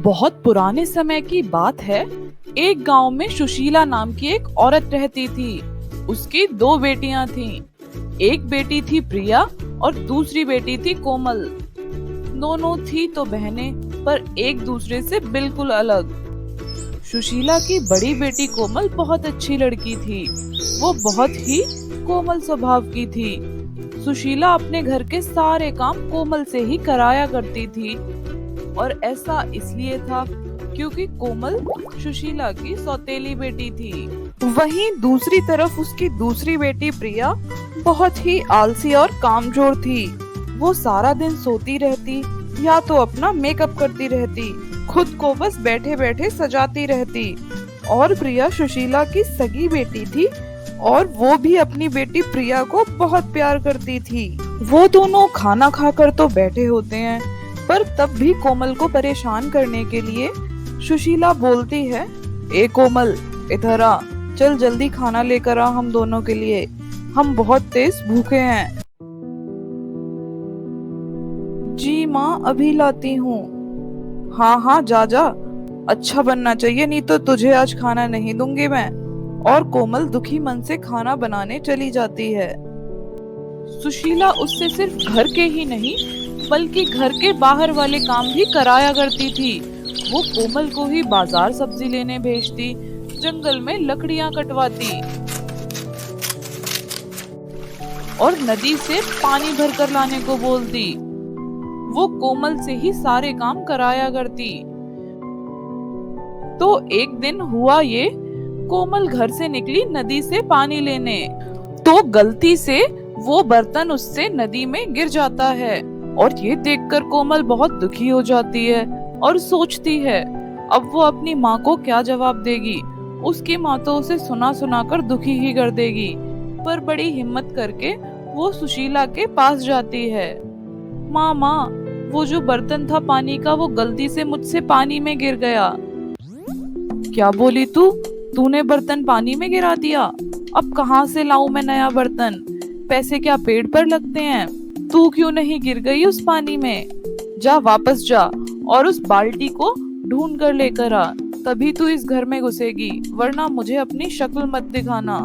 बहुत पुराने समय की बात है। एक गांव में सुशीला नाम की एक औरत रहती थी। उसकी दो बेटियां थीं। एक बेटी थी प्रिया और दूसरी बेटी थी कोमल। दोनों थी तो बहनें, पर एक दूसरे से बिल्कुल अलग। सुशीला की बड़ी बेटी कोमल बहुत अच्छी लड़की थी। वो बहुत ही कोमल स्वभाव की थी। सुशीला अपने घर के सारे काम कोमल से ही कराया करती थी, और ऐसा इसलिए था क्योंकि कोमल सुशीला की सौतेली बेटी थी। वहीं दूसरी तरफ उसकी दूसरी बेटी प्रिया बहुत ही आलसी और कामचोर थी। वो सारा दिन सोती रहती या तो अपना मेकअप करती रहती, खुद को बस बैठे बैठे सजाती रहती। और प्रिया सुशीला की सगी बेटी थी और वो भी अपनी बेटी प्रिया को बहुत प्यार करती थी। वो दोनों खाना खाकर तो बैठे होते हैं, पर तब भी कोमल को परेशान करने के लिए सुशीला बोलती है, ए कोमल, इधर आ, चल जल्दी खाना लेकर आ हम दोनों के लिए, हम बहुत तेज भूखे हैं। जी माँ, अभी लाती हूँ। हाँ हाँ, जा जा, अच्छा बनना चाहिए, नहीं तो तुझे आज खाना नहीं दूंगी मैं। और कोमल दुखी मन से खाना बनाने चली जाती है। सुशीला उससे सिर्फ घर के ही नहीं बल्कि घर के बाहर वाले काम भी कराया करती थी। वो कोमल को ही बाजार सब्जी लेने भेजती, जंगल में लकड़ियां कटवाती और नदी से पानी भरकर लाने को बोलती। वो कोमल से ही सारे काम कराया करती। तो एक दिन हुआ ये, कोमल घर से निकली नदी से पानी लेने, तो गलती से वो बर्तन उससे नदी में गिर जाता है। और ये देखकर कोमल बहुत दुखी हो जाती है और सोचती है अब वो अपनी माँ को क्या जवाब देगी। उसकी माँ तो उसे सुना सुना कर दुखी ही कर देगी। पर बड़ी हिम्मत करके वो सुशीला के पास जाती है। माँ माँ, वो जो बर्तन था पानी का, वो गलती से मुझसे पानी में गिर गया। क्या बोली तू? तूने बर्तन पानी में गिरा दिया? अब कहाँ से लाऊं मैं नया बर्तन? पैसे क्या पेड़ पर लगते हैं? तू क्यों नहीं गिर गई उस पानी में? जा, वापस जा और उस बाल्टी को ढूंढ कर लेकर आ, तभी तू इस घर में घुसेगी, वरना मुझे अपनी शक्ल मत दिखाना।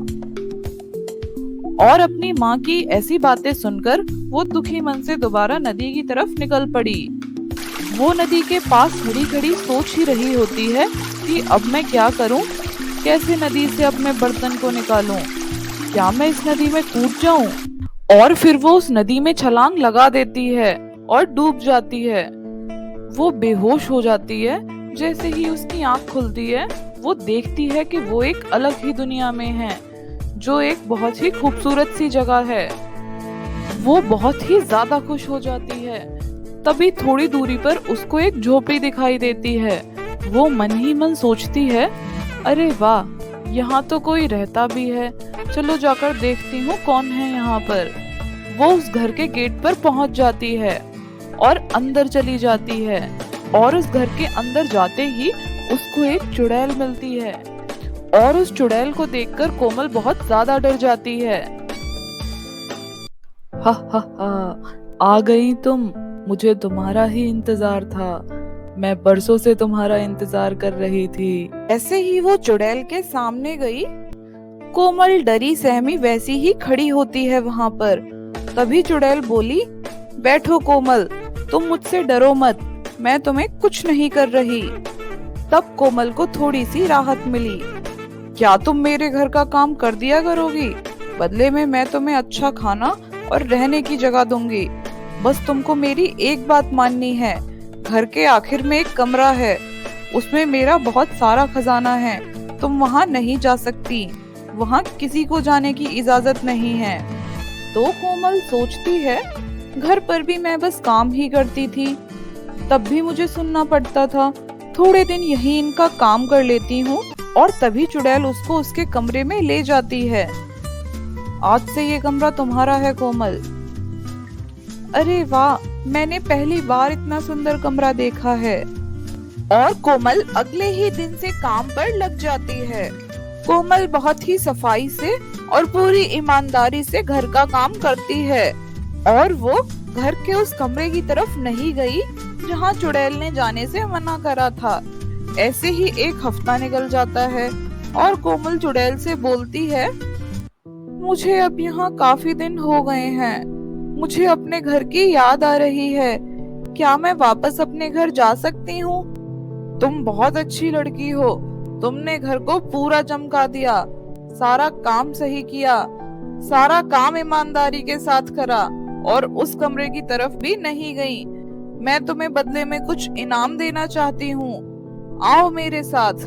और अपनी माँ की ऐसी बातें सुनकर वो दुखी मन से दोबारा नदी की तरफ निकल पड़ी। वो नदी के पास खड़ी खड़ी सोच ही रही होती है कि अब मैं क्या करूं, कैसे नदी से अब मैं बर्तन को निकालूं, क्या मैं इस नदी में कूद जाऊं? और फिर वो उस नदी में छलांग लगा देती है और डूब जाती है। वो बेहोश हो जाती है। जैसे ही उसकी आंख खुलती है, वो देखती है कि वो एक अलग ही दुनिया में है, जो एक बहुत ही खूबसूरत सी जगह है। वो बहुत ही ज्यादा खुश हो जाती है। तभी थोड़ी दूरी पर उसको एक झोपड़ी दिखाई देती है। वो मन ही मन सोचती है, अरे वाह, यहाँ तो कोई रहता भी है, चलो जाकर देखती हूँ कौन है यहाँ पर। वो उस घर के गेट पर पहुँच जाती है और अंदर चली जाती है। और उस घर के अंदर जाते ही उसको एक चुड़ैल मिलती है। और उस चुड़ैल को देखकर कोमल बहुत ज्यादा डर जाती है। हा हा हा, आ गई तुम, मुझे तुम्हारा ही इंतजार था, मैं बरसों से तुम्हारा इंतजार कर रही थी। ऐसे ही वो चुड़ैल के सामने गई। कोमल डरी सहमी वैसी ही खड़ी होती है वहाँ पर। तभी चुड़ैल बोली, बैठो कोमल, तुम मुझसे डरो मत, मैं तुम्हें कुछ नहीं कर रही। तब कोमल को थोड़ी सी राहत मिली। क्या तुम मेरे घर का काम कर दिया करोगी? बदले में मैं तुम्हें अच्छा खाना और रहने की जगह दूंगी। बस तुमको मेरी एक बात माननी है। घर के आखिर में एक कमरा है, उसमें मेरा बहुत सारा खजाना है, तुम वहाँ नहीं जा सकती, वहाँ किसी को जाने की इजाजत नहीं है। तो कोमल सोचती है, घर पर भी मैं बस काम ही करती थी, तब भी मुझे सुनना पड़ता था, थोड़े दिन यही इनका काम कर लेती हूँ। और तभी चुड़ैल उसको उसके कमरे में ले जाती है। आज से ये कमरा तुम्हारा है कोमल। अरे वाह, मैंने पहली बार इतना सुंदर कमरा देखा है। और कोमल अगले ही दिन से काम पर लग जाती है। कोमल बहुत ही सफाई से और पूरी ईमानदारी से घर का काम करती है। और वो घर के उस कमरे की तरफ नहीं गई जहाँ चुड़ैल ने जाने से मना करा था। ऐसे ही एक हफ्ता निकल जाता है और कोमल चुड़ैल से बोलती है, मुझे अब यहाँ काफी दिन हो गए हैं। मुझे अपने घर की याद आ रही है। क्या मैं वापस अपने घर जा सकती हूँ? तुम बहुत अच्छी लड़की हो। तुमने घर को पूरा चमका दिया, सारा काम सही किया, सारा काम ईमानदारी के साथ करा और उस कमरे की तरफ भी नहीं गई। मैं तुम्हें बदले में कुछ इनाम देना चाहती हूँ। आओ मेरे साथ।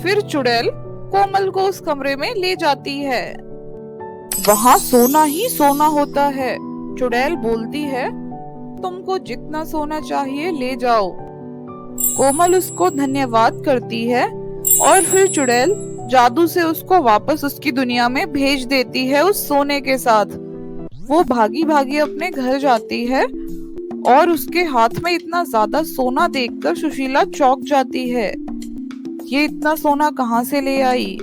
फिर चुड़ैल कोमल को उस कमरे में ले जाती है। वहाँ सोना ही सोना होता है। चुड़ैल बोलती है, तुमको जितना सोना चाहिए ले जाओ। कोमल उसको धन्यवाद करती है और फिर चुड़ैल जादू से उसको वापस उसकी दुनिया में भेज देती है उस सोने के साथ। वो भागी भागी अपने घर जाती है और उसके हाथ में इतना ज्यादा सोना देखकर सुशीला चौंक जाती है। ये इतना सोना कहाँ से ले आई?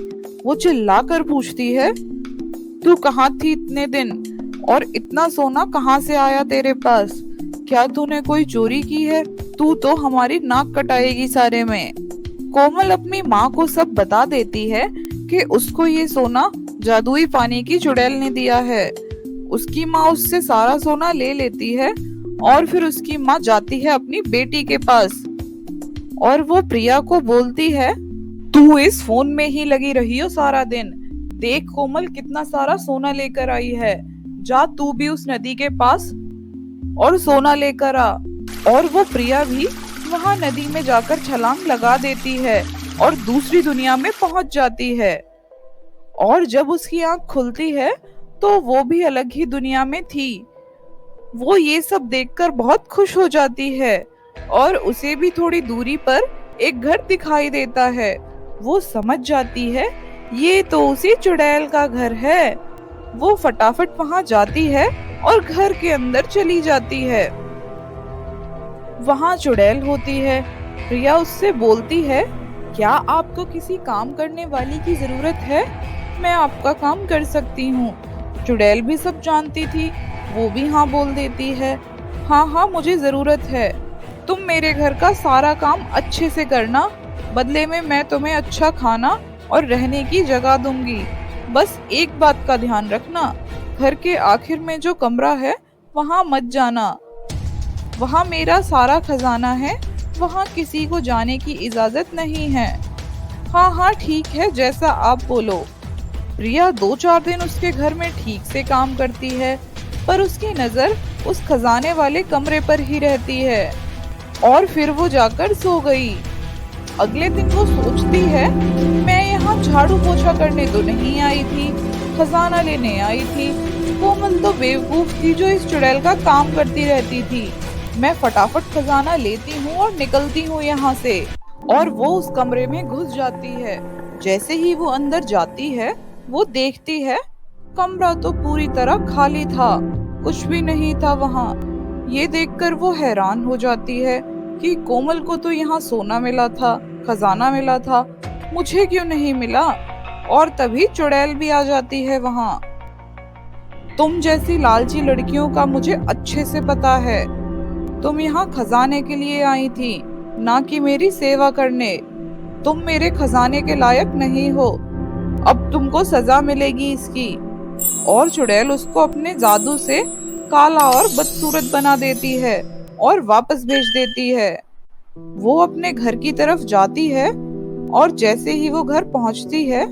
वो चिल्ला कर पूछती है, तू कहाँ थी इतने दिन और इतना सोना कहाँ से आया तेरे पास? क्या तूने कोई चोरी की है? तू तो हमारी नाक कटाएगी सारे में। कोमल अपनी माँ को सब बता देती है कि उसको ये सोना जादुई पानी की चुड़ैल ने दिया है। उसकी माँ उससे सारा सोना ले लेती है और फिर उसकी माँ जाती है अपनी बेटी के पास और वो प्रिया को बोलती है, तू इस फोन में ही लगी रही हो सारा दिन। देख कोमल कितना सारा सोना लेकर आई है। जा तू भी उस नदी के पास और सोना लेकर आ। और वो प्रिया भी वहाँ नदी में जाकर छलांग लगा देती है और दूसरी दुनिया में पहुंच जाती है। और जब उसकी आंख खुलती है तो वो भी अलग ही दुनिया में थी। वो ये सब देखकर बहुत खुश हो जाती है और उसे भी थोड़ी दूरी पर एक घर दिखाई देता है। वो समझ जाती है ये तो उसी चुड़ैल का घर है। वो फटाफट वहां जाती है और घर के अंदर चली जाती है। वहां चुड़ैल होती है। प्रिया उससे बोलती है, क्या आपको किसी काम करने वाली की जरूरत है? मैं आपका काम कर सकती हूँ। चुड़ैल भी सब जानती थी, वो भी हाँ बोल देती है। हाँ हाँ मुझे जरूरत है। तुम मेरे घर का सारा काम अच्छे से करना, बदले में मैं तुम्हें अच्छा खाना और रहने की जगह दूंगी। बस एक बात का ध्यान रखना, घर के आखिर में जो कमरा है वहाँ मत जाना। वहाँ मेरा सारा खजाना है, वहाँ किसी को जाने की इजाजत नहीं है। हाँ हाँ ठीक है, जैसा आप बोलो। प्रिया 2-4 दिन उसके घर में ठीक से काम करती है, पर उसकी नजर उस खजाने वाले कमरे पर ही रहती है और फिर वो जाकर सो गई। अगले दिन वो सोचती है, मैं यहाँ झाड़ू पोछा करने तो नहीं आई थी, खजाना लेने आई थी। कोमल तो बेवकूफ थी जो इस चुड़ैल का काम करती रहती थी। मैं फटाफट खजाना लेती हूँ और निकलती हूँ यहाँ से। और वो उस कमरे में घुस जाती है। जैसे ही वो अंदर जाती है वो देखती है कमरा तो पूरी तरह खाली था, कुछ भी नहीं था वहाँ। ये देखकर वो हैरान हो जाती है कि कोमल को तो यहाँ सोना मिला था, खजाना मिला था, मुझे क्यों नहीं मिला? और तभी चुड़ैल भी आ जाती है वहाँ। तुम जैसी लालची लड़कियों का मुझे अच्छे से पता है। तुम यहाँ खजाने के लिए आई थी, ना कि मेरी सेवा करने। तुम मेरे खजाने के लायक नहीं हो। अब तुमको सजा मिलेगी इसकी। और चुड़ैल उसको अपने जादू से काला और बदसूरत बना देती है और वापस भेज देती है। वो अपने घर की तरफ जाती है और जैसे ही वो घर पहुंचती है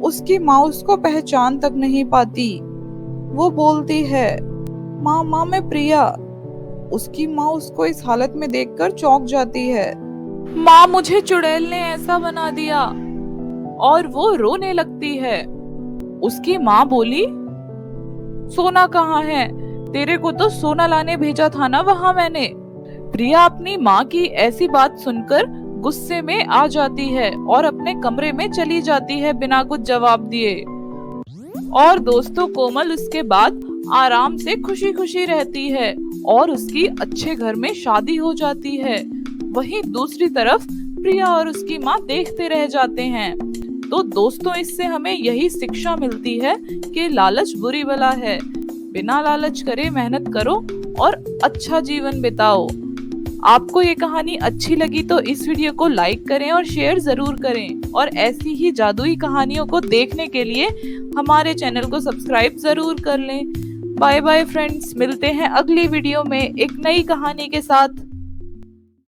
उसकी माँ उसको पहचान तक नहीं पाती। वो बोलती है, माँ माँ मैं प्रिया। उसकी माँ उसको इस हालत में देखकर चौंक जाती है। माँ मुझे चुड़ैल ने ऐसा बना दिया। और वो रोने लगती है। उसकी माँ बोली, सोना कहाँ है? तेरे को तो सोना लाने भेजा था ना वहाँ मैंने। प्रिया अपनी माँ की ऐसी बात सुनकर गुस्से में आ जाती है और अपने कमरे में चली जाती है बिना कुछ जवाब दिए। और दोस्तों कोमल उसके बाद आराम से खुशी खुशी रहती है और उसकी अच्छे घर में शादी हो जाती है। वहीं दूसरी तरफ प्रिया और उसकी माँ देखते रह जाते हैं। तो दोस्तों इससे हमें यही शिक्षा मिलती है कि लालच बुरी बला है। बिना लालच करे मेहनत करो और अच्छा जीवन बिताओ। आपको ये कहानी अच्छी लगी तो इस वीडियो को लाइक करें और शेयर जरूर करें और ऐसी ही जादुई कहानियों को देखने के लिए हमारे चैनल को सब्सक्राइब जरूर कर लें। बाय बाय फ्रेंड्स, मिलते हैं अगली वीडियो में एक नई कहानी के साथ।